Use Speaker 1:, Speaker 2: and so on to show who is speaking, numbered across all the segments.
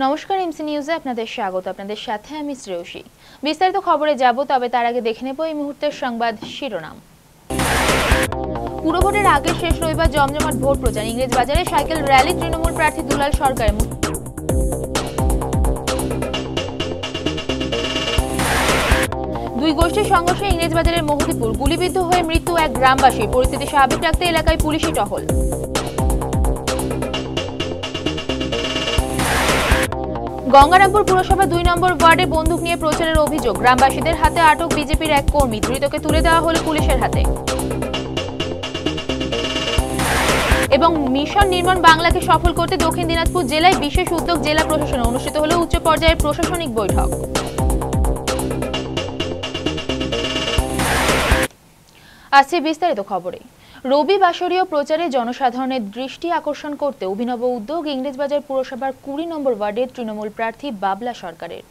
Speaker 1: নমস্কার, এমসি নিউজে আপনাদের স্বাগত। আপনাদের সাথে আমি শ্রেয়সী। বিস্তারিত খবরে যাব, তবে তার আগে দেখে নেব এই মুহূর্তের সংবাদ শিরোনাম। পুরভোটের আগে শেষ রবিবার জমজমাট ভোট প্রচার। ইংরেজবাজারে সাইকেল র্যালি তৃণমূল প্রার্থী দুলাল সরকারের। দুই গোষ্ঠীর সংঘর্ষে ইংরেজবাজারের মহতিপুর, গুলিবিদ্ধ হয়ে মৃত্যু এক গ্রামবাসী। পরিস্থিতি স্বাভাবিক রাখতে এলাকায় পুলিশি টহল। গঙ্গারামপুর পুরসভা ২ নম্বর ওয়ার্ডে বন্দুক নিয়ে প্রচারের অভিযোগ। গ্রামবাসীদের হাতে আটক বিজেপির এক কর্মী। ধৃতকে তুলে দেওয়া হল পুলিশের হাতে। এবং মিশন নির্মাণ বাংলাকে সফল করতে দক্ষিণ দিনাজপুর জেলায় বিশেষ উদ্যোগ জেলা প্রশাসনে। অনুষ্ঠিত হল উচ্চ পর্যায়ের প্রশাসনিক বৈঠক। আসছে বিস্তারিত খবরে। রবি বাসরীয় প্রচারে জনসাধারণের দৃষ্টি আকর্ষণ করতে অভিনব উদ্যোগ ইংরেজবাজার পুরসভার ২০ নম্বর ওয়ার্ডের তৃণমূল প্রার্থী বাবলা সরকারের।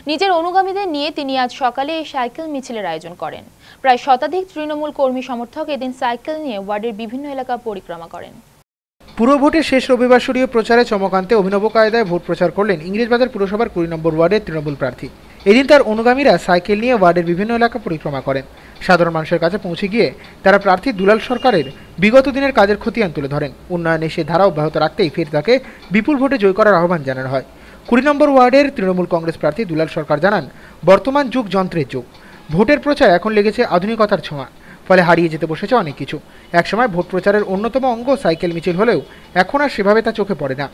Speaker 1: নিজের অনুগামীদের নিয়ে তিনি আজ সকালে এই সাইকেল মিছিলের আয়োজন করেন। প্রায় শতাধিক তৃণমূল কর্মী সমর্থক এদিন সাইকেল নিয়ে ওয়ার্ডের বিভিন্ন এলাকা পরিক্রমা করেন।
Speaker 2: পুরভোটের শেষ রবিবাসরীয় প্রচারে চমক আনতে অভিনব কায়দায় ভোট প্রচার করলেন ইংরেজবাজার পুরসভার ২০ নম্বর ওয়ার্ডের তৃণমূল প্রার্থী। এদিন তার অনুগামীরা সাইকেল নিয়ে ওয়ার্ডের বিভিন্ন এলাকা পরিক্রমা করেন। সাধারণ মানুষের কাছে পৌঁছে গিয়ে তারা প্রার্থী দুলাল সরকারের বিগত দিনের কাজের খতিয়ান তুলে ধরেন। উন্নয়নে সে ধারা অব্যাহত রাখতেই ফের তাকে বিপুল ভোটে জয় করার আহ্বান জানানো হয়। ২০ নম্বর ওয়ার্ডের তৃণমূল কংগ্রেস প্রার্থী দুলাল সরকার জানান, বর্তমান যুগ যন্ত্রের যুগ। ভোটের প্রচার এখন লেগেছে আধুনিকতার ছোঁয়া, ফলে হারিয়ে যেতে বসেছে অনেক কিছু। একসময় ভোট প্রচারের অন্যতম অঙ্গ সাইকেল মিছিল হলেও এখন আর সেভাবে তা চোখে পড়ে না।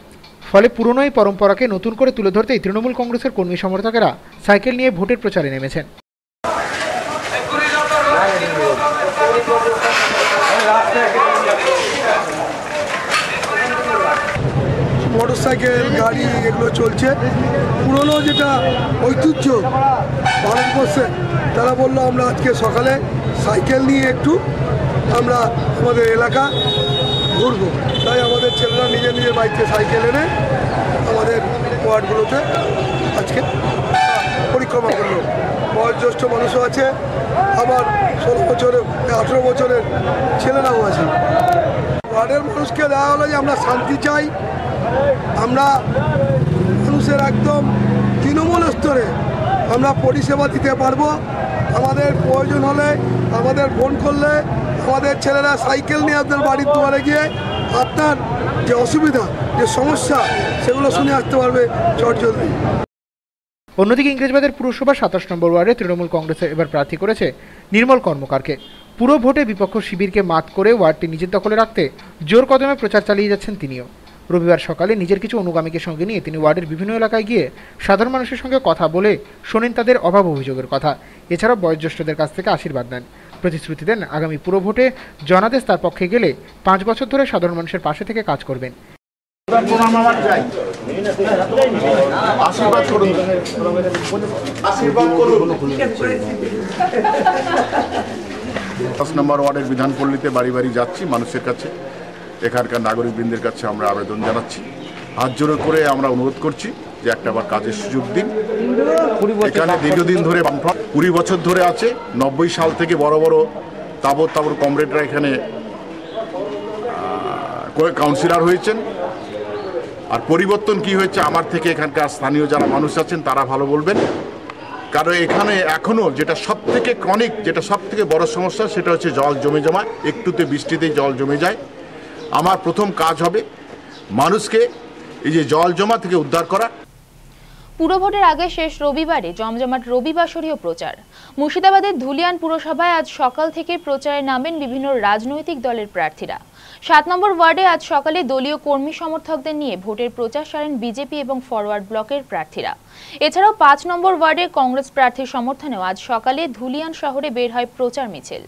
Speaker 2: ফলে পুরনো এই পরম্পরাকে নতুন করে তুলে ধরতেই তৃণমূল কংগ্রেসের কর্মী সমর্থকেরা সাইকেল নিয়ে ভোটের প্রচারে নেমেছেন।
Speaker 3: মোটরসাইকেল গাড়ি এগুলো চলছে, পুরনো যেটা ঐতিহ্য ভারতবর্ষে, তারা বললো আমরা আজকে সকালে সাইকেল নিয়ে একটু আমরা আমাদের এলাকা ঘুরবো। তাই আমাদের ছেলেরা নিজের নিজের বাইকে সাইকেল এনে আমাদের ওয়ার্ডগুলোতে আজকে পরিক্রমা করলো। বয়োজ্যেষ্ঠ মানুষও আছে, আবার ১৬ বছরের ১৮ বছরের ছেলেরাও আছে। ওয়ার্ডের মানুষকে দেওয়া হলো যে আমরা শান্তি চাই, আমরা মানুষের একদম তৃণমূল স্তরে আমরা পরিষেবা দিতে পারবো। আমাদের প্রয়োজন হলে আমাদের ফোন করলে আমাদের ছেলেরা সাইকেল নিয়ে আপনার বাড়ির দুয়ারে গিয়ে আপনার যে অসুবিধা, যে সমস্যা, সেগুলো শুনে আসতে পারবে চটজলদি।
Speaker 2: অন্যদিকে ইংরেজবাজার পুরসভা ২৭ নম্বর ওয়ার্ডে তৃণমূল কংগ্রেসে এবার প্রার্থী করেছে নির্মল কর্মকারকে। পুরো ভোটে বিপক্ষ শিবিরকে মাত করে ওয়ার্ডটি নিজের দখলে রাখতে জোর কদমে প্রচার চালিয়ে যাচ্ছেন তিনিও। রবিবার সকালে নিজের কিছু অনুগামীকে সঙ্গে নিয়ে তিনি ওয়ার্ডের বিভিন্ন এলাকায় গিয়ে সাধারণ মানুষের সঙ্গে কথা বলে শোনেন তাদের অভাব অভিযোগের কথা। এছাড়াও বয়োজ্যেষ্ঠদের কাছ থেকে আশীর্বাদ নেন। প্রতিশ্রুতি দেন আগামী পুরো ভোটে জনাদেশ তার পক্ষে গেলে ৫ বছর ধরে সাধারণ মানুষের পাশে থেকে কাজ করবেন।
Speaker 4: নম্বর ওয়ার্ডের বিধানপল্লীতে বাড়ি বাড়ি যাচ্ছি মানুষের কাছে, এখানকার নাগরিকবৃন্দের কাছে আমরা আবেদন জানাচ্ছি, হাত জোড়ো করে আমরা অনুরোধ করছি যে একটা আবার কাজের সুযোগ দিন। এখানে দীর্ঘদিন ধরে ২০ বছর ধরে আছে, ৯০ সাল থেকে বড় বড় তাবর কমরেডরা এখানে কাউন্সিলর হয়েছেন। আর পরিবর্তন কি হয়েছে আমার থেকে এখানকার স্থানীয় যারা মানুষ আছেন তারা ভালো বলবেন। কারণ এখানে এখনও যেটা সব থেকে ক্রনিক, যেটা সব থেকে বড় সমস্যা, সেটা হচ্ছে জল জমে যাওয়া। একটুতে বৃষ্টিতেই জল জমে যায়। আমার প্রথম কাজ হবে মানুষকে এই যে জল জমা থেকে উদ্ধার করা।
Speaker 1: পুরভোটের আগে শেষ রবিবারে জমজমাট রবিবাসরীয় প্রচার। মুর্শিদাবাদের ধুলিয়ান পুরসভায় আজ সকাল থেকে প্রচারে নামেন বিভিন্ন রাজনৈতিক দলের প্রার্থীরা। ৭ নম্বর ওয়ার্ডে আজ সকালে দলীয় কর্মী সমর্থকদের নিয়ে ভোটের প্রচার সারেন বিজেপি এবং ফরওয়ার্ড ব্লকের প্রার্থীরা। এছাড়াও ৫ নম্বর ওয়ার্ডে কংগ্রেস প্রার্থীর সমর্থনেও আজ সকালে ধুলিয়ান শহরে বের হয় প্রচার মিছিল।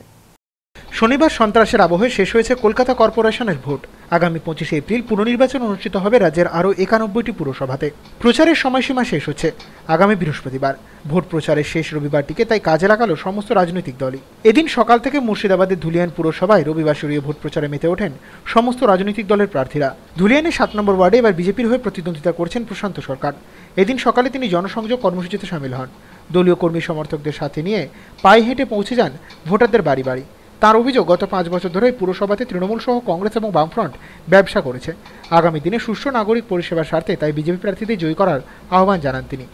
Speaker 2: শনিবার সন্ত্রাসের আবহে শেষ হয়েছে কলকাতা কর্পোরেশনের ভোট। আগামী 25 এপ্রিল পুনর্নির্বাচন অনুষ্ঠিত হবে রাজ্যের আরও 91টি পুরসভাতে। প্রচারের সময়সীমা শেষ হচ্ছে আগামী বৃহস্পতিবার। ভোট প্রচারের শেষ রবিবারটিকে তাই কাজে লাগালো সমস্ত রাজনৈতিক দলই। এদিন সকাল থেকে মুর্শিদাবাদের ধুলিয়ান পুরসভায় রবিবাসরীয় ভোট প্রচারে মেতে ওঠেন সমস্ত রাজনৈতিক দলের প্রার্থীরা। ধুলিয়ানের 7 নম্বর ওয়ার্ডে এবার বিজেপির হয়ে প্রতিদ্বন্দ্বিতা করছেন প্রশান্ত সরকার। এদিন সকালে তিনি জনসংযোগ কর্মসূচিতে সামিল হন। দলীয় কর্মী সমর্থকদের সাথে নিয়ে পায়ে হেঁটে পৌঁছে যান ভোটারদের বাড়ি বাড়ি। তার অভিযোগ, গত 5 বছর ধরে পুরসভাতে তৃণমূল সহ কংগ্রেস এবং বামফ্রন্ট ব্যবসা করেছে। আগামী দিনে সুষ্ঠু নাগরিক পরিষেবার স্বার্থে তাই বিজেপি প্রার্থীদের জয়ী করার আহ্বান জানান তিনি।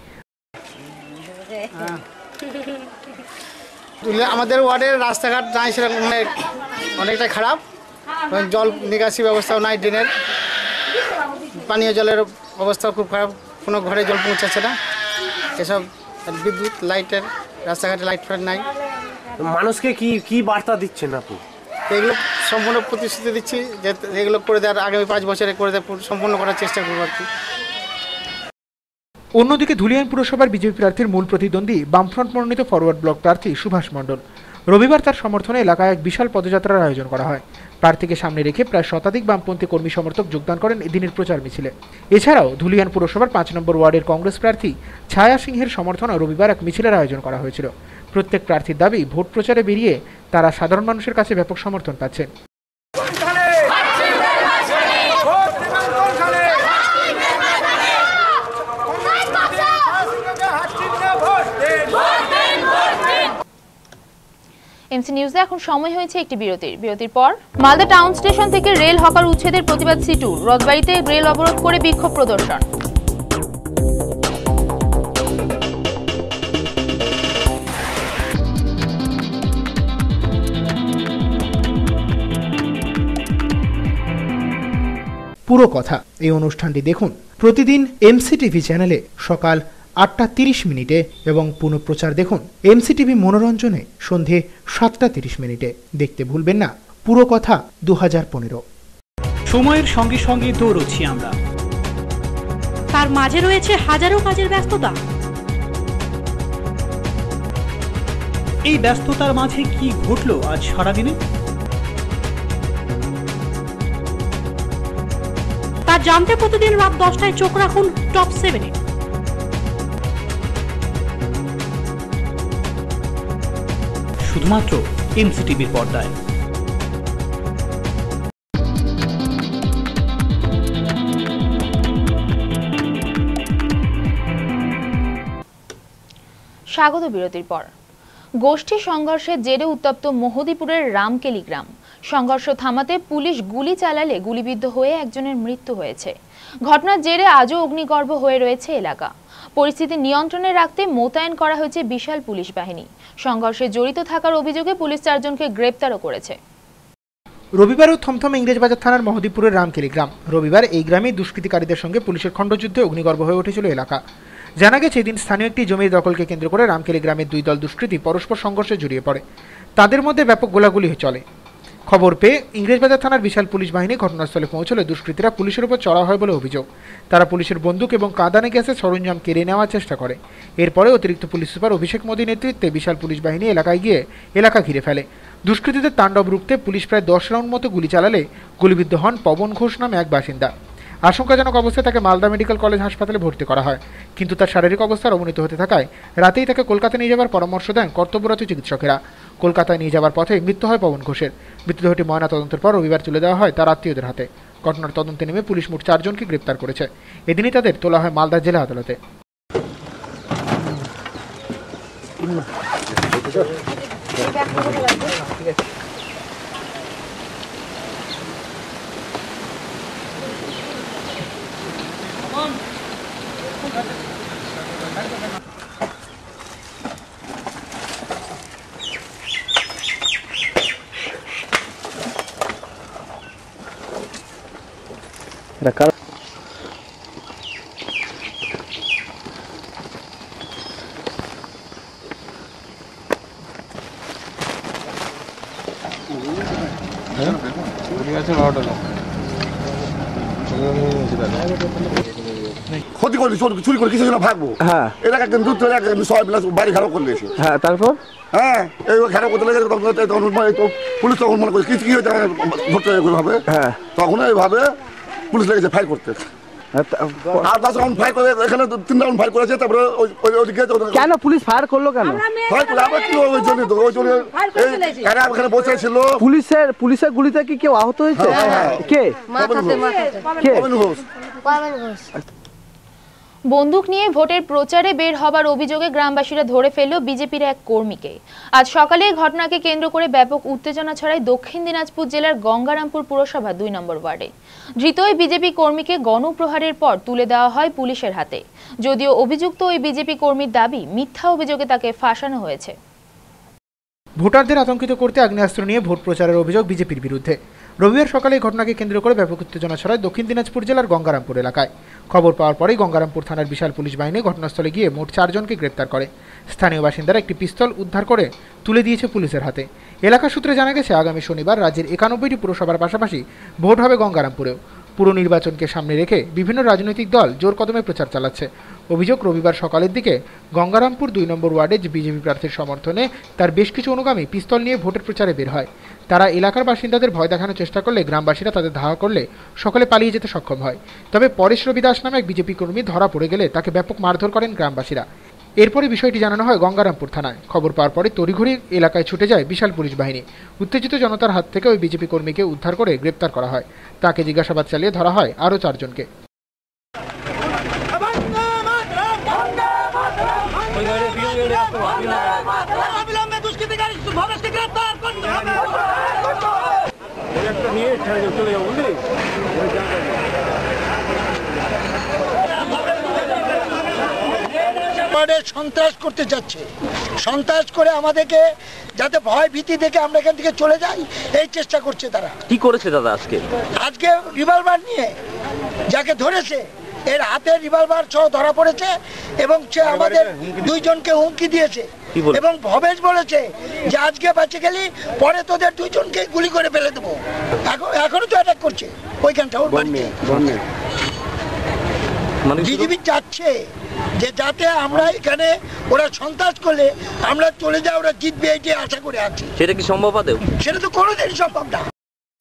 Speaker 5: আমাদের ওয়ার্ডের রাস্তাঘাট নাই, সেরকম অনেকটা খারাপ। জল নিকাশি ব্যবস্থাও নাই, ড্রেনের পানীয় জলের অবস্থাও খুব খারাপ, কোনো ঘরে জল পৌঁছাচ্ছে না। এসব বিদ্যুৎ লাইটের, রাস্তাঘাটে লাইট ফাইট নাই।
Speaker 6: মানুষকে কি বার্তা দিচ্ছেন আপনি?
Speaker 5: এগুলো সম্পূর্ণ প্রতিশ্রুতি দিচ্ছি যে এগুলো করে দেওয়ার, আগামী 5 বছরে করে দেওয়ার সম্পূর্ণ করার চেষ্টা করবো আর কি।
Speaker 2: অন্যদিকে ধুলিয়ান পুরসভার বিজেপি প্রার্থীর মূল প্রতিদ্বন্দ্বী বামফ্রন্ট মনোনীত ফরওয়ার্ড ব্লক প্রার্থী সুভাষ মণ্ডল। রবিবার তার সমর্থনে এলাকায় এক বিশাল পদযাত্রার আয়োজন করা হয়। প্রার্থীকে সামনে রেখে প্রায় শতাধিক বামপন্থী কর্মী সমর্থক যোগদান করেন এদিনের প্রচার মিছিলে। এছাড়াও ধুলিয়ান পুরসভার 5 নম্বর ওয়ার্ডের কংগ্রেস প্রার্থী ছায়া সিংহের সমর্থনে রবিবার এক মিছিলের আয়োজন করা হয়েছিল। প্রত্যেক প্রার্থীর দাবি, ভোট প্রচারে বেরিয়ে তারা সাধারণ মানুষের কাছে ব্যাপক সমর্থন পাচ্ছেন।
Speaker 1: এমসি নিউজে এখন সময় হয়েছে একটি বিরতির পর মালদা টাউন স্টেশন থেকে রেল হকার উচ্ছেদের প্রতিবাদ সিটু, রথবাড়িতে রেল অবরোধ করে বিক্ষোভ প্রদর্শন।
Speaker 2: পুরো কথা এই অনুষ্ঠানটি দেখুন প্রতিদিন এমসিটিভি চ্যানেলে সকাল 8:30 এবং পুনঃপ্রচার দেখুন এমসিটিভি মনোরঞ্জনে সন্ধে 7:30। দেখতে ভুলবেন না পুরো কথা 2015।
Speaker 7: সময়ের সঙ্গে সঙ্গে দৌড়চ্ছি আমরা,
Speaker 8: তার মাঝে রয়েছে হাজারো কাজের ব্যস্ততা।
Speaker 7: এই ব্যস্ততার মাঝে কি ঘটলো আজ সারাদিনে,
Speaker 8: তা জানতে প্রতিদিন রাত 10টায় চোখ রাখুন টপ 7-এ।
Speaker 7: শুধুমাত্র এমসিটিভির পর্দায়।
Speaker 1: স্বাগত বিরতির পর। গোষ্ঠী সংঘর্ষের জেরে উত্তপ্ত মোহদীপুরের রামকেলি গ্রাম। সংঘর্ষ থামাতে পুলিশ গুলি চালালে গুলিবিদ্ধ হয়ে একজনের মৃত্যু হয়েছে। ঘটনার জেরে আজও অগ্নিগর্ভ হয়ে রয়েছে এলাকা। পরিস্থিতি নিয়ন্ত্রণে রাখতে মোতায়েন করা হয়েছে বিশাল পুলিশ বাহিনী। সংঘর্ষে জড়িত থাকার অভিযোগে পুলিশ 4 জনকে গ্রেপ্তারও করেছে।
Speaker 2: রবিবারও থমথম ইংরেজবাজার থানার মোহদীপুরের রামকেলি গ্রাম। রবিবার এই গ্রামে দুষ্কৃতিকারীদের সঙ্গে পুলিশের খণ্ডযুদ্ধে অগ্নিগর্ভ হয়ে উঠেছিল এলাকা। জানা গেছে, এদিন স্থানীয় একটি জমির দখলকে কেন্দ্র করে রামকেলি গ্রামের 2 দল দুষ্কৃতী পরস্পর সংঘর্ষে জড়িয়ে পড়ে। তাদের মধ্যে ব্যাপক গোলাগুলি চলে। খবর পেয়ে ইংরেজবাজার থানার বিশাল পুলিশ বাহিনী ঘটনাস্থলে পৌঁছলে দুষ্কৃতীরা পুলিশের উপর চড়া হয় বলে অভিযোগ। তারা পুলিশের বন্দুক এবং কাঁদানে গ্যাসের সরঞ্জাম কেড়ে নেওয়ার চেষ্টা করে। এরপরে অতিরিক্ত পুলিশ সুপার অভিষেক মোদী নেতৃত্বে বিশাল পুলিশ বাহিনী এলাকায় গিয়ে এলাকা ঘিরে ফেলে। দুষ্কৃতীদের তাণ্ডব রুখতে পুলিশ প্রায় 10 রাউন্ড মতো গুলি চালালে গুলিবিদ্ধ হন পবন ঘোষ নামে এক বাসিন্দা। আশঙ্কাজনক অবস্থায় তাকে মালদা মেডিকেল কলেজ হাসপাতালে ভর্তি করা হয়, কিন্তু তার শারীরিক অবস্থার অবনতি হতে থাকায় রাতেই তাকে কলকাতা নিয়ে যাওয়ার পরামর্শ দেন কর্তব্যরত চিকিৎসকেরা। কলকাতায় নিয়ে যাওয়ার পথে মৃত্যু হয় পবন ঘোষের। মৃতদেহটি ময়না তদন্তের পর রবিবার তুলে দেওয়া হয় তার আত্মীয়দের হাতে। ঘটনার তদন্তে নেমে পুলিশ মোট 4 জনকে গ্রেপ্তার করেছে। এদিনই তাদের তোলা হয় মালদা জেলা আদালতে।
Speaker 9: ক্ষতি করে চুরি করে কিছু জন্য ভাগবো। হ্যাঁ, এলাকা কিন্তু সবাই মিলে বাড়ি খারাপ করে দিয়েছে। হ্যাঁ, তারপর হ্যাঁ এই খারাপ করতে লেগে পুলিশ তখন মনে করছে কি হয়েছে ধরতে হবে। হ্যাঁ, তখন এইভাবে পুলিশ লেগেছে ফাইল করতে। আর 10 রাউন্ড ফায়ার করে এখানে 3 রাউন্ড ফায়ার করেছে। তারপরে ওইদিকে কেন পুলিশ ফায়ার করলো কেন? ফায়ার করলো আবার কি ওই জন্য তো ওই জন্য এরা এখানে বসে ছিল। পুলিশের গুলিতে কি কেউ আহত হয়েছে? কে?
Speaker 1: বন্দুক নিয়ে ভোটের প্রচারে বের হবার অভিযোগে গ্রামবাসীরা ধরে ফেলল বিজেপির এক কর্মীকে। আজ সকালে ঘটনাকে কেন্দ্র করে ব্যাপক উত্তেজনা ছড়ায় দক্ষিণ দিনাজপুর জেলার গঙ্গারামপুর পুরসভা 2 নম্বর ওয়ার্ডে। ধৃত ওই বিজেপি কর্মীকে গণপ্রহারের পর তুলে দেওয়া হয় পুলিশের হাতে। যদিও অভিযুক্ত ওই বিজেপি কর্মীর দাবি, মিথ্যা অভিযোগে তাকে ফাঁসানো হয়েছে।
Speaker 2: ভোটারদের আতঙ্কিত করতে আগ্নেয়াস্ত্র নিয়ে ভোট প্রচারের অভিযোগ বিজেপির বিরুদ্ধে। রবিবার সকালে ঘটনাকে কেন্দ্র করে ব্যাপক উত্তেজনা ছড়ায় দক্ষিণ দিনাজপুর জেলার গঙ্গারামপুর এলাকায়। খবর পাওয়ার পরেই গঙ্গারামপুর থানার বিশাল পুলিশ বাহিনী ঘটনাস্থলে গিয়ে মোট 4 জনকে গ্রেপ্তার করে। স্থানীয় বাসিন্দারা একটি পিস্তল উদ্ধার করে তুলে দিয়েছে পুলিশের হাতে। এলাকা সূত্রে জানা গেছে, আগামী শনিবার রাজ্যের 91টি পুরসভার পাশাপাশি ভোট হবে গঙ্গারামপুরেও। পুর নির্বাচনকে সামনে রেখে বিভিন্ন রাজনৈতিক দল জোর কদমে প্রচার চালাচ্ছে। অভিযোগ, রবিবার সকালের দিকে গঙ্গারামপুর 2 নম্বর ওয়ার্ডে বিজেপি প্রার্থীর সমর্থনে তার বেশ কিছু অনুগামী পিস্তল নিয়ে ভোটের প্রচারে বের হয়। তারা এলাকার বাসিন্দাদের ভয় দেখানোর চেষ্টা করলে গ্রামবাসীরা তাদের ধাওয়া করলে সকলে পালিয়ে যেতে সক্ষম হয়। তবে পরেশ রবি দাস নামে এক বিজেপি কর্মী ধরা পড়ে গেলে তাকে ব্যাপক মারধর করেন গ্রামবাসীরা। এরপরে বিষয়টি জানানো হয় গঙ্গারামপুর থানায়। খবর পাওয়ার পরে তড়িঘড়ি এলাকায় ছুটে যায় বিশাল পুলিশ বাহিনী। উত্তেজিত জনতার হাত থেকে ওই বিজেপি কর্মীকে উদ্ধার করে গ্রেপ্তার করা হয়। তাকে জিজ্ঞাসাবাদ চালিয়ে ধরা হয় আরও 4 জনকে।
Speaker 10: সন্ত্রাস করতে যাচ্ছে, সন্ত্রাস করে আমাদেরকে যাতে ভয় ভীতি দেখে আমরা এখান থেকে চলে যাই এই চেষ্টা করছে তারা।
Speaker 6: কি করেছে দাদা আজকে
Speaker 10: রিভলভার নিয়ে যাকে ধরেছে এর হাতে রিভলভার সহ ধরা পড়েছে এবং সে আমাদের 2 জনকে হুমকি দিয়েছে এবং ভবেশ বলেছে যে আজকে বেঁচে গেলি পরে তোদের 2 জনকে গুলি করে ফেলে দেবো। এখনো তো অ্যাটাক করছে ওইখানটা ওর বাড়িতে। বিজেপি চাচ্ছে যে যাতে আমরা এখানে ওরা সন্ত্রাস করলে আমরা চলে যাই, ওরা জিতবে এটি আশা করে আছি।
Speaker 6: সেটা কি সম্ভব?
Speaker 10: সেটা তো কোনোদিনই সম্ভব না।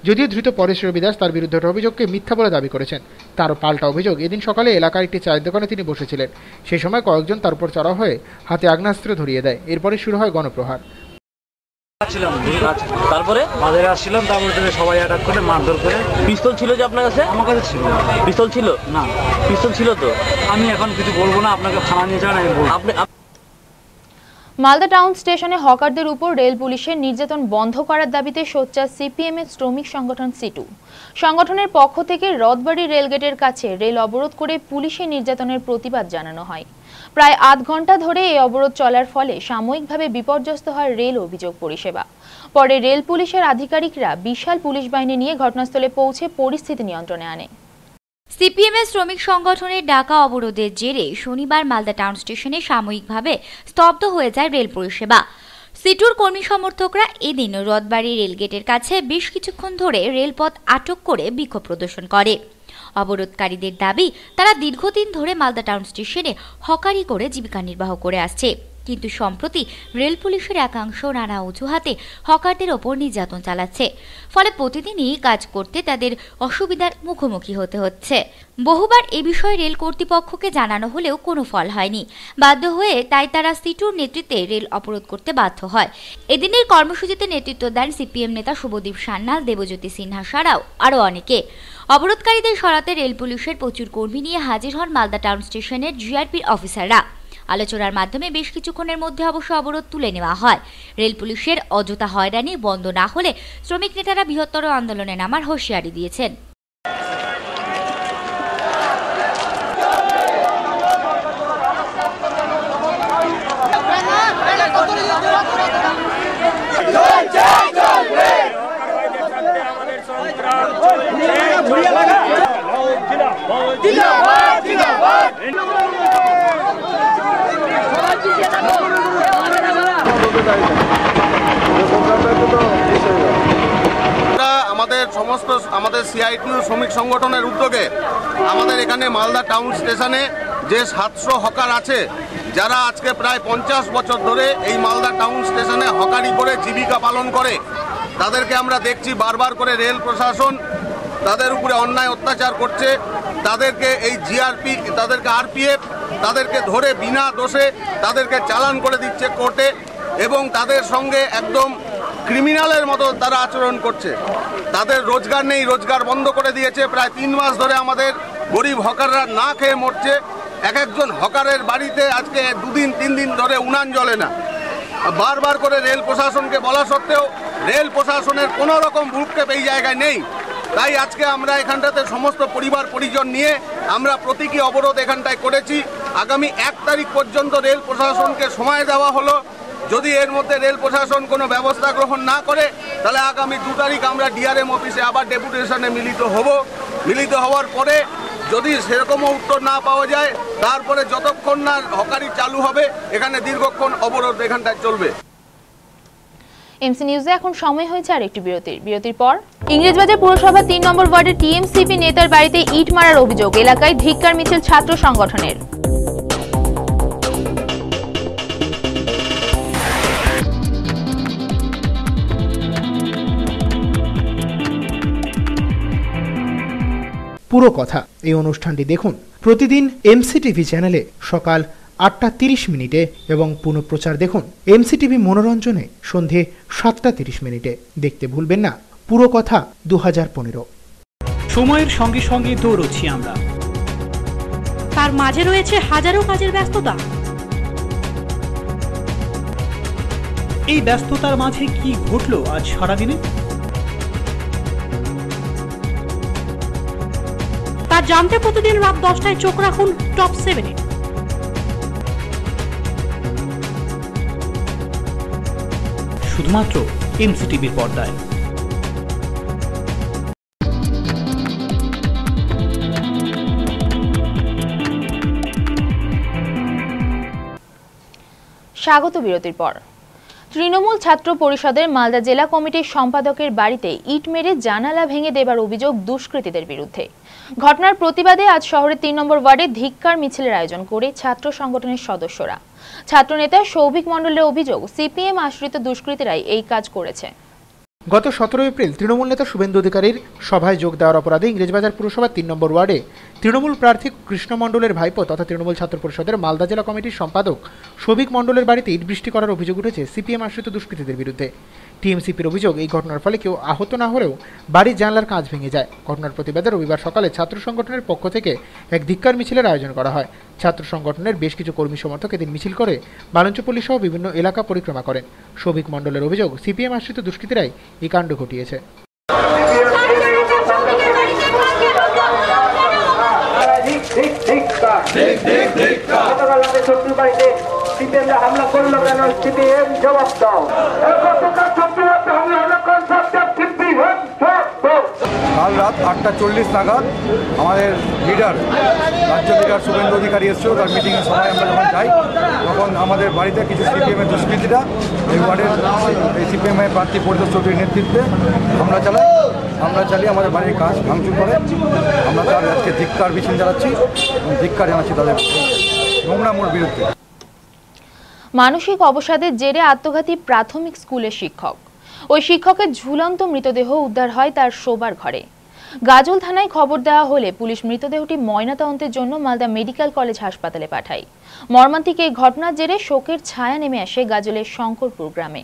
Speaker 2: যদিও ধৃত পরেশ রবি দাস তার বিরুদ্ধে অভিযোগকে মিথ্যা বলে দাবি করেছেন। তার পাল্টা অভিযোগ, এদিন সকালে এলাকার একটি চায়ের দোকানে তিনি বসেছিলেন। সেই সময় কয়েকজন তার উপর চড়াও হয়ে হাতে আগ্নেয়াস্ত্র ধরিয়ে দেয়। এরপরে শুরু হয় গণপ্রহার।
Speaker 6: তারপরে বাজারে আসছিলাম, তারপরে সবাই অ্যাটাক করে মারধর করে। পিস্তল ছিল যে আপনার কাছে? আমার কাছে ছিল। পিস্তল ছিল না? পিস্তল ছিল তো। আমি এখন কিছু বলবো না, আপনাকে থানা নিয়ে যান। আমি বলবো আপনি।
Speaker 1: মালদা টাউন স্টেশনে হকারদের উপর রেল পুলিশের নির্যাতন বন্ধ করার দাবিতে সোচ্চার সিপিএমের শ্রমিক সংগঠন সিটু। সংগঠনের পক্ষ থেকে রথবাড়ি রেলগেটের কাছে রেল অবরোধ করে পুলিশের নির্যাতনের প্রতিবাদ জানানো হয়। প্রায় আধ ঘন্টা ধরে এই অবরোধ চলার ফলে সাময়িকভাবে বিপর্যস্ত হয় রেল অভিযোগ পরিষেবা। পরে রেল পুলিশের আধিকারিকরা বিশাল পুলিশ বাহিনী নিয়ে ঘটনাস্থলে পৌঁছে পরিস্থিতি নিয়ন্ত্রণে আনে।
Speaker 11: সিপিএমের শ্রমিক সংগঠনের ডাকা অবরোধের জেরে শনিবার মালদা টাউন স্টেশনে সাময়িকভাবে স্তব্ধ হয়ে যায় রেল পরিষেবা। সিটুর কর্মী সমর্থকরা এদিন রথবাড়ি রেলগেটের কাছে বেশ কিছুক্ষণ ধরে রেলপথ আটক করে বিক্ষোভ প্রদর্শন করে। অবরোধকারীদের দাবি, তারা দীর্ঘদিন ধরে মালদা টাউন স্টেশনে হকারি করে জীবিকা নির্বাহ করে আসছে, কিন্তু সম্প্রতি রেল পুলিশের একাংশ নানা অজুহাতে হকারদের ওপর নির্যাতন চালাচ্ছে। ফলে প্রতিদিনই কাজ করতে তাদের অসুবিধার মুখোমুখি হতে হচ্ছে। বহুবার এ বিষয়ে রেল কর্তৃপক্ষকে জানানো হলেও কোনো ফল হয়নি। বাধ্য হয়ে তাই তারা সিটুর নেতৃত্বে রেল অবরোধ করতে বাধ্য হয়। এদিনের কর্মসূচিতে নেতৃত্ব দেন সিপিএম নেতা শুভদীপ সান্যাল, দেবজ্যোতি সিনহা ছাড়াও আরও অনেকে। অবরোধকারীদের সরাতে রেল পুলিশের প্রচুর কর্মী নিয়ে হাজির হন মালদা টাউন স্টেশনের জিআরপির অফিসাররা। আলোচনার মাধ্যমে বেশ কিছুক্ষণের মধ্যে অবশ্য অবরোধ তুলে নেওয়া হয়। রেল পুলিশের অযথা হয়রানি বন্ধ না হলে শ্রমিক নেতারা বৃহত্তর আন্দোলনে নামার হুঁশিয়ারি দিয়েছেন।
Speaker 12: আমাদের সমস্ত আমাদের সিআইটিউ শ্রমিক সংগঠনের উদ্যোগে আমাদের এখানে মালদা টাউন স্টেশনে যে 700 হকার আছে, যারা আজকে প্রায় 50 বছর ধরে এই মালদা টাউন স্টেশনে হকারি করে জীবিকা পালন করে, তাদেরকে আমরা দেখছি বারবার করে রেল প্রশাসন তাদের উপরে অন্যায় অত্যাচার করছে। তাদেরকে এই জিআরপি, তাদেরকে আরপিএফ তাদেরকে ধরে বিনা দোষে তাদেরকে চালান করে দিচ্ছে কোর্টে, এবং তাদের সঙ্গে একদম ক্রিমিনালের মতো তারা আচরণ করছে। তাদের রোজগার নেই, রোজগার বন্ধ করে দিয়েছে। প্রায় 3 মাস ধরে আমাদের গরিব হকাররা না খেয়ে মরছে। এক একজন হকারের বাড়িতে আজকে 2 দিন 3 দিন ধরে উনান জ্বলে না। বারবার করে রেল প্রশাসনকে বলা সত্ত্বেও রেল প্রশাসনের কোনো রকম ভ্রুক্ষেপ এই জায়গায় নেই। তাই আজকে আমরা এখানটাতে সমস্ত পরিবার পরিজন নিয়ে আমরা প্রতীকী অবরোধ এখানটায় করেছি। আগামী 1 তারিখ পর্যন্ত রেল প্রশাসনকে সময় দেওয়া হলো। যদি এর মধ্যে রেল প্রশাসন কোনো ব্যবস্থা গ্রহণ না করে, তাহলে আগামী 2 তারিখ আমরা ডিআরএম অফিসে আবার ডেপুটেশনে মিলিত হব। মিলিত হওয়ার পরে যদি সেরকমও উত্তর না পাওয়া যায়, তারপরে যতক্ষণ না হকারি চালু হবে এখানে দীর্ঘক্ষণ অবরোধ এখানটায় চলবে।
Speaker 1: এমসি নিউজে এখন সময় হয়েছে আর একটি বিরতির পর ইংরেজবাজার পুরসভা 3 নম্বর ওয়ার্ডের টিএমসিপি নেতার বাড়িতে ইট মারার অভিযোগ, এলাকায় ধিক্কার মিছিল ছাত্র সংগঠনের।
Speaker 2: পুরো কথা এই অনুষ্ঠানটি দেখুন প্রতিদিন এমসিটিভি চ্যানেলে সকাল 8টা 30 মিনিটে এবং পুনঃপ্রচার দেখুন এমসিটিভি মনোরঞ্জনে সন্ধে 7টা 30 মিনিটে। দেখতে ভুলবেন না পুরো কথা 2015।
Speaker 7: সময়ের সঙ্গে সঙ্গে দৌড়চ্ছি আমরা,
Speaker 8: তার মাঝে রয়েছে হাজারো কাজের ব্যস্ততা।
Speaker 7: এই ব্যস্ততার মাঝে কি ঘটলো আজ সারাদিনে,
Speaker 8: তা জানতে প্রতিদিন রাত 10টায় চোখ রাখুন টপ 7-এ।
Speaker 7: শুধুমাত্র এমসিটিভির পর্দায়।
Speaker 1: স্বাগত বিরতির পর। তৃণমূল ছাত্র পরিষদের মালদা জেলা কমিটির সম্পাদকের বাড়িতে ইট মেরে জানালা ভেঙে দেবার অভিযোগ দুষ্কৃতীদের বিরুদ্ধে। ঘটনার প্রতিবাদে আজ শহরের 3 নম্বর ওয়ার্ডে ধিক্কার মিছিলের আয়োজন করে ছাত্র সংগঠনের সদস্যরা। ছাত্রনেতা সৌভিক মণ্ডলের অভিযোগ, সিপিএম আশ্রিত দুষ্কৃতীরাই এই কাজ করেছে।
Speaker 2: গত 17 এপ্রিল তৃণমূল নেতা শুভেন্দু অধিকারীর সভায় যোগ দেওয়ার অপরাধে ইংরেজবাজার পুরসভার 3 নম্বর ওয়ার্ডে তৃণমূল প্রার্থী কৃষ্ণ মণ্ডলের ভাইপো তথা তৃণমূল ছাত্র পরিষদের মালদা জেলা কমিটির সম্পাদক সৌভিক মণ্ডলের বাড়িতে ইট বৃষ্টি করার অভিযোগ উঠেছে সিপিএম আশ্রিত দুষ্কৃতীদের বিরুদ্ধে। টিএমসিপির অভিযোগ, এই ঘটনার ফলে কেউ আহত না হলেও বাড়ির জানলার কাঁচ ভেঙে যায়। ঘটনার প্রতিবাদে রবিবার সকালে ছাত্র সংগঠনের পক্ষ থেকে এক ধিক্কার মিছিলের আয়োজন করা হয়। ছাত্র সংগঠনের বেশ কিছু কর্মী সমর্থক এদিন মিছিল করে বালঞ্চপল্লী সহ বিভিন্ন এলাকা পরিক্রমা করেন। সৌভিক মণ্ডলের অভিযোগ, সিপিএম আশ্রিত দুষ্কৃতীরাই এই কাণ্ড ঘটিয়েছে।
Speaker 13: হামলা করলো কেন? সিপিএম জবাব দাও।
Speaker 14: কাল রাত 8টা 40 নাগাদ আমাদের লিডার, রাজ্য লিডার শুভেন্দু অধিকারী এসেছিল। তার মিটিংয়ে সবাই আমরা যখন যাই, তখন আমাদের বাড়িতে কিছু সিপিএমের দুষ্কৃতীরা এই ওয়ার্ডের সিপিএমের প্রার্থী পরিতোষ চৌধুরীর নেতৃত্বে আমরা চালিয়ে আমাদের বাড়ির কাজ ভাঙচুর করে। আমরা তার আজকে ধিক্কার মিছিল চালাচ্ছি এবং ধিক্কার জানাচ্ছি তাদের নোংরামোর বিরুদ্ধে।
Speaker 1: মানসিক অবসাদের জেরে আত্মঘাতী প্রাথমিক স্কুলের শিক্ষক। ওই শিক্ষকের ঝুলন্ত মৃতদেহ উদ্ধার হয় তার শোবার ঘরে। গাজল থানায় খবর দেওয়া হলে পুলিশ মৃতদেহটি ময়নাতদন্তের জন্য মালদা মেডিকেল কলেজ হাসপাতালে পাঠায়। মর্মান্তিক এই ঘটনার জেরে শোকের ছায়া নেমে আসে গাজলের শঙ্করপুর গ্রামে।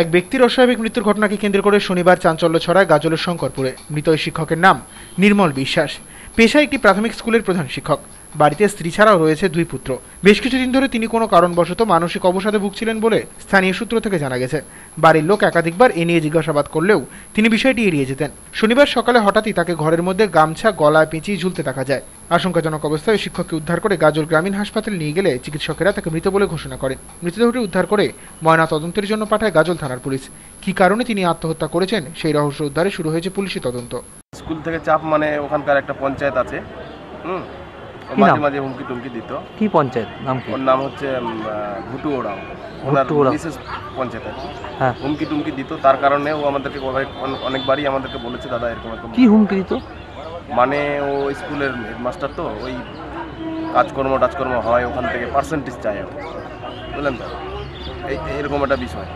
Speaker 2: এক ব্যক্তির অস্বাভাবিক মৃত্যুর ঘটনাকে কেন্দ্র করে শনিবার চাঞ্চল্য ছড়ায় গাজলের শঙ্করপুরে। মৃত ওই শিক্ষকের নাম নির্মল বিশ্বাস। পেশায় একটি প্রাথমিক স্কুলের প্রধান শিক্ষক। বাড়িতে স্ত্রী ছাড়াও রয়েছে 2 পুত্র। বেশ কিছুদিন ধরে তিনি কোনো কারণবশত মানসিক অবসাদে ভুগছিলেন বলে স্থানীয় সূত্র থেকে জানা গেছে। বাড়ির লোক একাধিকবার এ নিয়ে জিজ্ঞাসাবাদ করলেও তিনি বিষয়টি এড়িয়ে যেতেন। শনিবার সকালে হঠাৎই তাকে ঘরের মধ্যে গামছা গলায় পেঁচিয়ে ঝুলতে দেখা যায়। আশঙ্কাজনক অবস্থায় শিক্ষককে উদ্ধার করে গাজল গ্রামীণ হাসপাতালে নিয়ে গেলে চিকিৎসকেরা তাকে মৃত বলে ঘোষণা করেন। মৃতদেহটি উদ্ধার করে ময়না তদন্তের জন্য পাঠায় গাজল থানার পুলিশ। কী কারণে তিনি আত্মহত্যা করেছেন সেই রহস্য উদ্ধারে শুরু হয়েছে পুলিশি তদন্ত।
Speaker 15: স্কুল থেকে চাপ, মানে ওখানকার একটা পঞ্চায়েত আছে, মাঝে মাঝে হুমকি টুমকি দিত।
Speaker 6: কি পঞ্চায়েত নাম কি?
Speaker 15: ওর নাম হচ্ছে ভুটু ওরাও, ওনার মিসেস পঞ্চায়েত। হ্যাঁ, হুমকি টুমকি দিত, তার কারণে ও আমাদেরকে অনেকবারই আমাদেরকে বলেছে দাদা এরকম এরকম।
Speaker 6: কি হুমকি দিত?
Speaker 15: মানে ও স্কুলের হেডমাস্টার তো, ওই কাজকর্ম টাজকর্ম হয় ওখান থেকে পার্সেন্টেজ চায়, বুঝলেন তো, এরকম একটা বিষয়।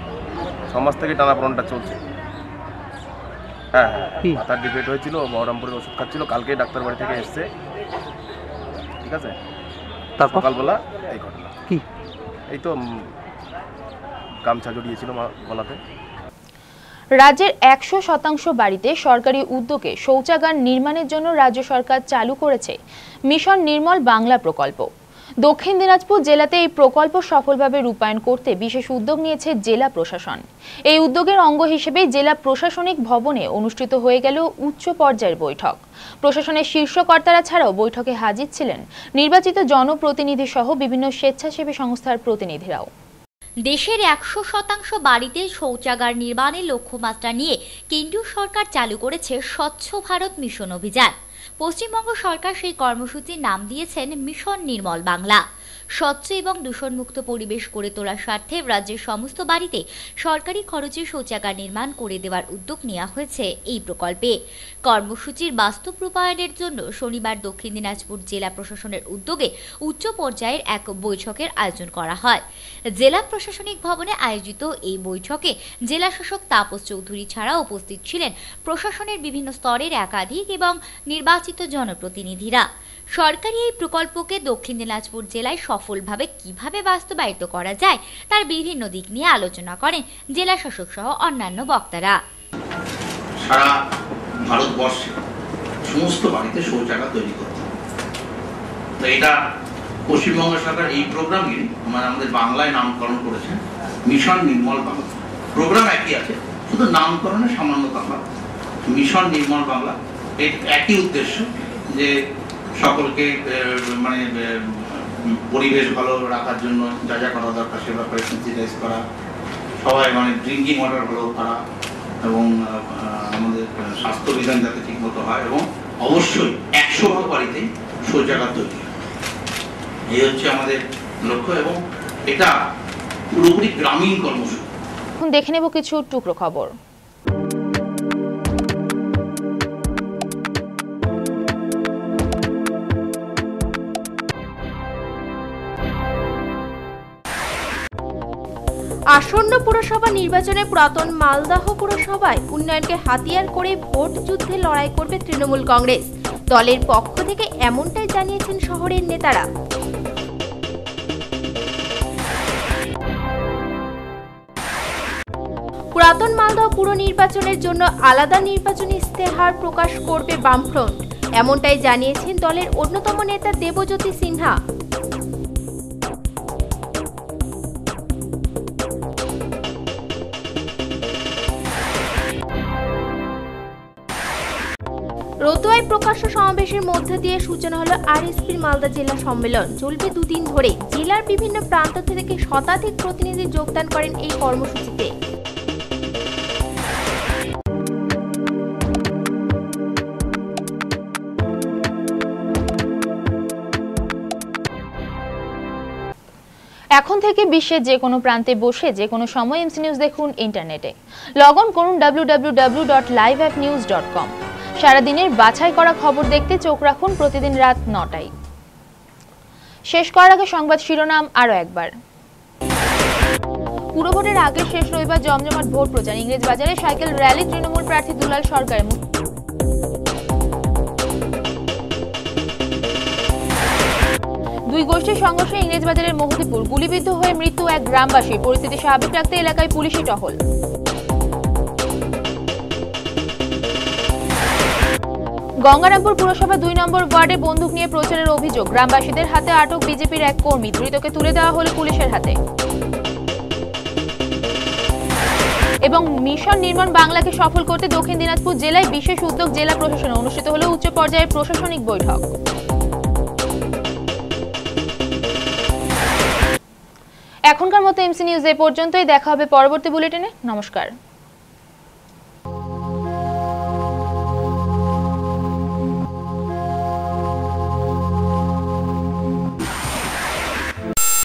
Speaker 15: সমাজ থেকে টানাপোড়নটা চলছে। হ্যাঁ হ্যাঁ, মাথার ডিবেট হয়েছিল, বহরমপুরের ওষুধ খাচ্ছিল, কালকেই ডাক্তার বাড়ি থেকে এসছে, ঠিক আছে। সকালবেলা এই ঘটনা
Speaker 6: কি,
Speaker 15: এই তো গামছা জড়িয়েছিল গলাতে।
Speaker 1: রাজ্যের 100% বাড়িতে সরকারি উদ্যোগে শৌচাগার নির্মাণের জন্য রাজ্য সরকার চালু করেছে মিশন নির্মল বাংলা প্রকল্প। দক্ষিণ দিনাজপুর জেলাতে এই প্রকল্প সফলভাবে রূপায়ণ করতে বিশেষ উদ্যোগ নিয়েছে জেলা প্রশাসন। এই উদ্যোগের অঙ্গ হিসেবে জেলা প্রশাসনিক ভবনে অনুষ্ঠিত হয়ে গেল উচ্চ পর্যায়ের বৈঠক। প্রশাসনের শীর্ষ কর্তারা ছাড়াও বৈঠকে হাজির ছিলেন নির্বাচিত জনপ্রতিনিধি সহ বিভিন্ন স্বেচ্ছাসেবী সংস্থার প্রতিনিধিরাও।
Speaker 11: দেশের 100% বাড়িতে শৌচাগার নির্মাণের লক্ষ্যমাত্রা নিয়ে কেন্দ্রীয় সরকার চালু করেছে স্বচ্ছ ভারত মিশন অভিযান। পশ্চিমবঙ্গ সরকার সেই কর্মসূচির নাম দিয়েছেন মিশন নির্মল বাংলা। স্বচ্ছ এবং দূষণমুক্ত পরিবেশ গড়ে তোলার স্বার্থে রাজ্যের সমস্ত বাড়িতে সরকারি খরচে শৌচাগার নির্মাণ করে দেওয়ার উদ্যোগ নেওয়া হয়েছে এই প্রকল্পে। কর্মসূচির বাস্তব রূপায়ণের জন্য শনিবার দক্ষিণ দিনাজপুর জেলা প্রশাসনের উদ্যোগে উচ্চ পর্যায়ের এক বৈঠকের আয়োজন করা হয়। জেলা প্রশাসনিক ভবনে আয়োজিত এই বৈঠকে জেলা শাসক তাপস চৌধুরী ছাড়া উপস্থিত ছিলেন প্রশাসনের বিভিন্ন স্তরের একাধিক এবং নির্বাচিত জনপ্রতিনিধিরা। সরকারি এই প্রকল্পকে দক্ষিণ দিনাজপুর জেলায় সফলভাবে কিভাবে বাস্তবায়িত করা যায় তার বিভিন্ন দিক নিয়ে আলোচনা করেন জেলা শাসক সহ অন্যান্য বক্তারা।
Speaker 16: সারা ভারতবর্ষে সমস্ত বাড়িতে শৌচাগার তৈরি করতে, তো এটা পশ্চিমবঙ্গ সরকার এই প্রোগ্রামই আমাদের বাংলায় নামকরণ করেছেন মিশন নির্মল বাংলা। প্রোগ্রাম একই আছে, শুধু নামকরণে সামান্য তফাৎ। মিশন নির্মল বাংলা এর একই উদ্দেশ্য যে সকলকে মানে পরিবেশ ভালো রাখার জন্য যা যা করা দরকার সে ব্যাপারে সেন্সিটাইজ করা, সবাই মানে ড্রিঙ্কিং ওয়াটার ভালো করা এবং আমাদের স্বাস্থ্যবিধান যাতে ঠিকমতো হয় এবং অবশ্যই 100% বাড়িতে শৌচাগার তৈরি, এই হচ্ছে আমাদের লক্ষ্য এবং এটা পুরোপুরি গ্রামীণ কর্মসূচি।
Speaker 1: এখন দেখে নেব কিছু টুকরো খবর।
Speaker 17: আসন্ন পুরসভা নির্বাচনে পুরাতন মালদহ পুরসভায় উন্নয়নকে হাতিয়ার করে ভোট যুদ্ধে লড়াই করবে তৃণমূল কংগ্রেস। দলের পক্ষ থেকে এমনটাই জানিয়েছেন শহরের নেতারা। পুরাতন মালদহ পুর নির্বাচনের জন্য আলাদা নির্বাচনী ইস্তেহার প্রকাশ করবে বামফ্রন্ট, এমনটাই জানিয়েছেন দলের অন্যতম নেতা দেবজ্যোতি সিনহা। রতুয়ায় প্রকাশ্য সমাবেশের মধ্য দিয়ে সূচনা হলো আরএসপির মালদা জেলা সম্মেলন। চলবে দুদিন ধরে। জেলার বিভিন্ন প্রান্ত থেকে শতাধিক প্রতিনিধি যোগদান করেন এই কর্মসূচিতে।
Speaker 1: এখন থেকে বিশ্বের যে কোনো প্রান্তে বসে যে কোনো সময় এমসি নিউজ দেখুন ইন্টারনেটে। লগ অন করুন www.liveapnews.com। সারাদিনের বাছাই করা খবর দেখতে চোখ রাখুন প্রতিদিন রাত 9টায়। শেষ করার আগে সংবাদ শিরোনাম আরও একবার। পুরভোটের আগে শেষ রবিবার জমজমাট ভোট প্রচার। ইংরেজবাজারে সাইকেল র্যালি তৃণমূল প্রার্থী দুলাল সরকারের। দুই গোষ্ঠীর সংঘর্ষে ইংরেজবাজারের মহদীপুর। গুলিবিদ্ধ হয়ে মৃত্যু এক গ্রামবাসী। পরিস্থিতি স্বাভাবিক রাখতে এলাকায় পুলিশি টহল। গঙ্গারামপুর পুরসভা 2 নম্বর ওয়ার্ডে বন্দুক নিয়ে প্রচারের অভিযোগ। গ্রামবাসীদের হাতে আটক বিজেপির এক কর্মী। ধৃতকে তুলে দেওয়া হল পুলিশের হাতে। এবং মিশন নির্মল বাংলাকে সফল করতে দক্ষিণ দিনাজপুর জেলায় বিশেষ উদ্যোগ জেলা প্রশাসনে। অনুষ্ঠিত হল উচ্চ পর্যায়ের প্রশাসনিক বৈঠক। এখনকার মতো এমসি নিউজ এ পর্যন্তই। দেখা হবে পরবর্তী বুলেটিনে। নমস্কার।